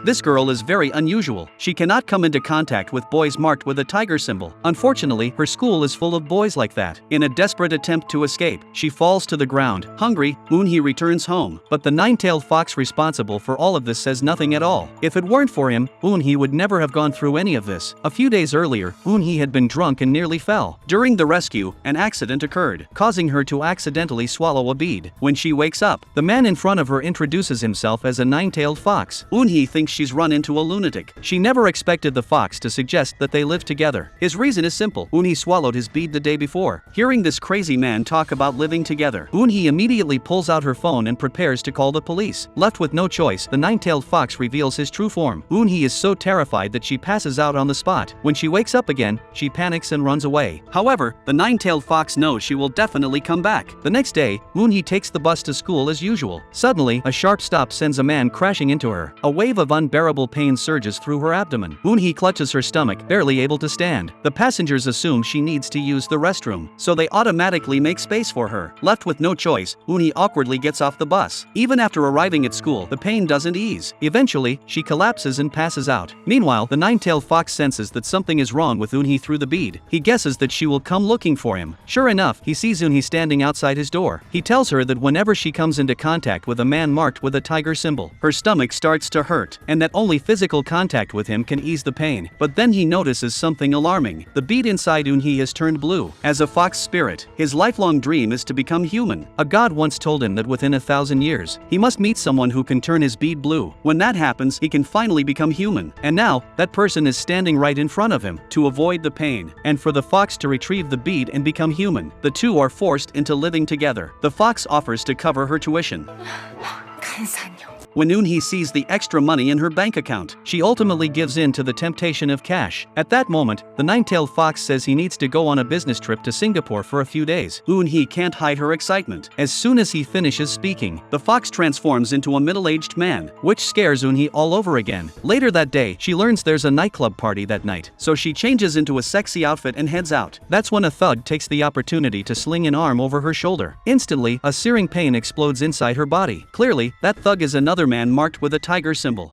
This girl is very unusual. She cannot come into contact with boys marked with a tiger symbol. Unfortunately, her school is full of boys like that. In a desperate attempt to escape, she falls to the ground. Hungry, Eun-hee returns home, but the nine-tailed fox responsible for all of this says nothing at all. If it weren't for him, Eun-hee would never have gone through any of this. A few days earlier, Eun-hee had been drunk and nearly fell. During the rescue, an accident occurred, causing her to accidentally swallow a bead. When she wakes up, the man in front of her introduces himself as a nine-tailed fox. Eun-hee thinks she's run into a lunatic. She never expected the fox to suggest that they live together. His reason is simple. Eun-hee swallowed his bead the day before. Hearing this crazy man talk about living together, Eun-hee immediately pulls out her phone and prepares to call the police. Left with no choice, the nine-tailed fox reveals his true form. Eun-hee is so terrified that she passes out on the spot. When she wakes up again, she panics and runs away. However, the nine-tailed fox knows she will definitely come back. The next day, Eun-hee takes the bus to school as usual. Suddenly, a sharp stop sends a man crashing into her. A wave of unbearable pain surges through her abdomen. Eun-hee clutches her stomach, barely able to stand. The passengers assume she needs to use the restroom, so they automatically make space for her. Left with no choice, Eun-hee awkwardly gets off the bus. Even after arriving at school, the pain doesn't ease. Eventually, she collapses and passes out. Meanwhile, the nine-tailed fox senses that something is wrong with Eun-hee through the bead. He guesses that she will come looking for him. Sure enough, he sees Eun-hee standing outside his door. He tells her that whenever she comes into contact with a man marked with a tiger symbol, her stomach starts to hurt, and that only physical contact with him can ease the pain. But then he notices something alarming. The bead inside Eun-hee has turned blue. As a fox spirit, his lifelong dream is to become human. A god once told him that within 1,000 years, he must meet someone who can turn his bead blue. When that happens, he can finally become human. And now, that person is standing right in front of him. To avoid the pain, and for the fox to retrieve the bead and become human, the two are forced into living together. The fox offers to cover her tuition. When Eun-hee sees the extra money in her bank account, she ultimately gives in to the temptation of cash. At that moment, the nine-tailed fox says he needs to go on a business trip to Singapore for a few days. Eun-hee can't hide her excitement. As soon as he finishes speaking, the fox transforms into a middle-aged man, which scares Eun-hee all over again. Later that day, she learns there's a nightclub party that night, so she changes into a sexy outfit and heads out. That's when a thug takes the opportunity to sling an arm over her shoulder. Instantly, a searing pain explodes inside her body. Clearly, that thug is another man marked with a tiger symbol.